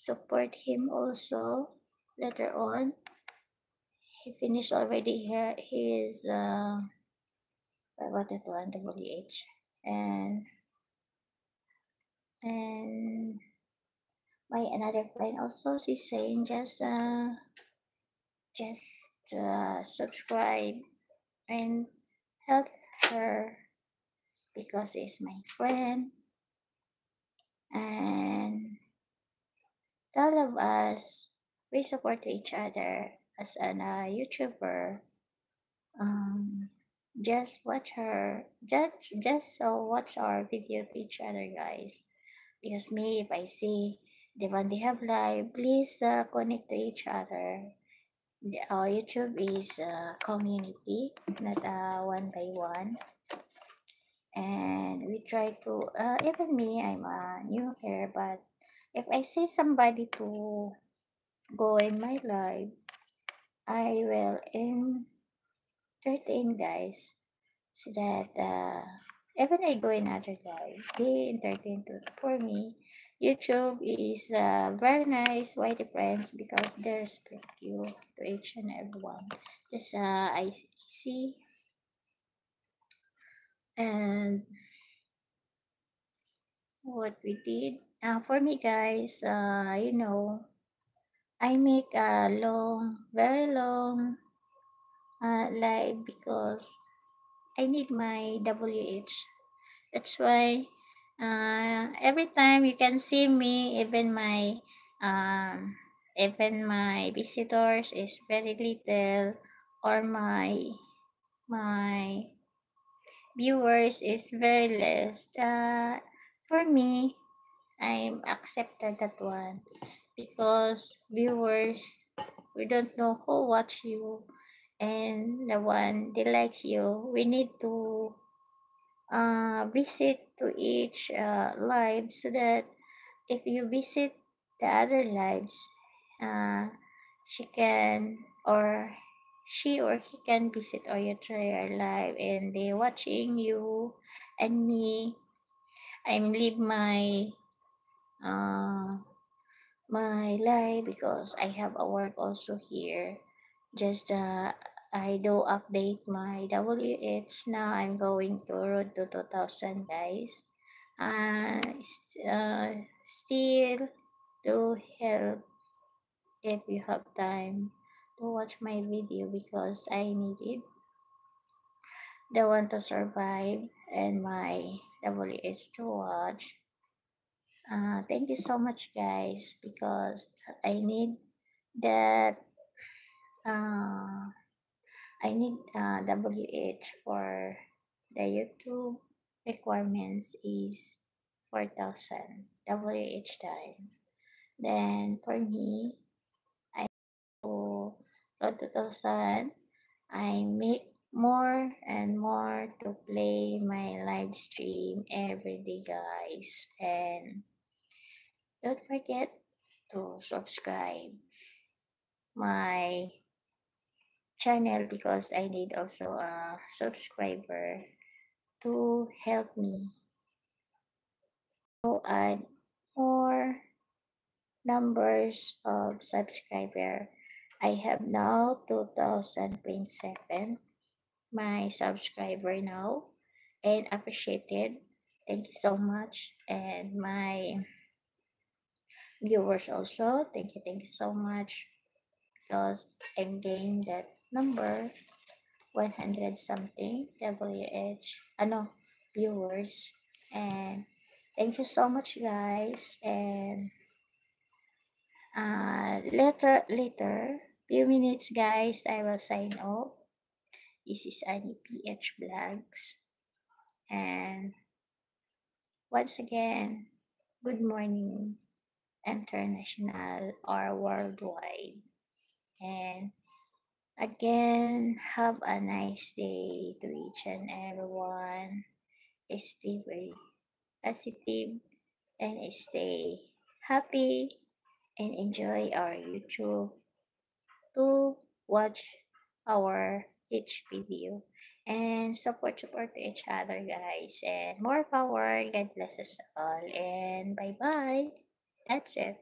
support him also later on. He finished already his what that one, WH, and and my another friend also, she's saying just subscribe and help her because he's my friend, and all of us, we support each other as an YouTuber. Um, just watch her, just watch our video to each other, guys. Because me, if I see the one they have live, please connect to each other. Our YouTube is a community, not one by one. And we try to, even me, I'm new here, but if I see somebody to go in my live, I will entertain, guys, so that even I go in other live, they entertain too. For me, YouTube is very nice. Why the friends? Because they respect you to each and everyone. That's I see. And what we did for me, guys, I make a long, very long live because I need my WH. That's why every time you can see me, even my visitors is very little, or my viewers is very less. For me, I'm accepted that one because viewers, we don't know who watch you, and the one they likes you. We need to visit to each live so that if you visit the other lives, uh, she can or she or he can visit or you try our live and they watching you and me. I'm leave uh, my live because I have a work also here. Just I do update my WH. Now I'm going to road to 2000, guys. Still to help if you have time to watch my video because I needed the one to survive and my WH to watch. Thank you so much, guys, because I need that. Uh, I need WH for the YouTube requirements is 4,000 WH time. Then for me, I to road 2000, I make more and more to play my live stream every day, guys. And don't forget to subscribe my channel because I need also a subscriber to help me to add more numbers of subscriber. I have now 2027 my subscriber now and appreciated. Thank you so much. And my viewers also, thank you so much because I'm getting that number 100 something WH viewers, and thank you so much, guys. And later few minutes, guys, I will sign off. This is Annie PH Vlogs, and once again, good morning international or worldwide, and again, have a nice day to each and everyone. Stay very positive and stay happy and enjoy our YouTube to watch our each video and support each other, guys, and more power. God bless us all, and bye bye. That's it.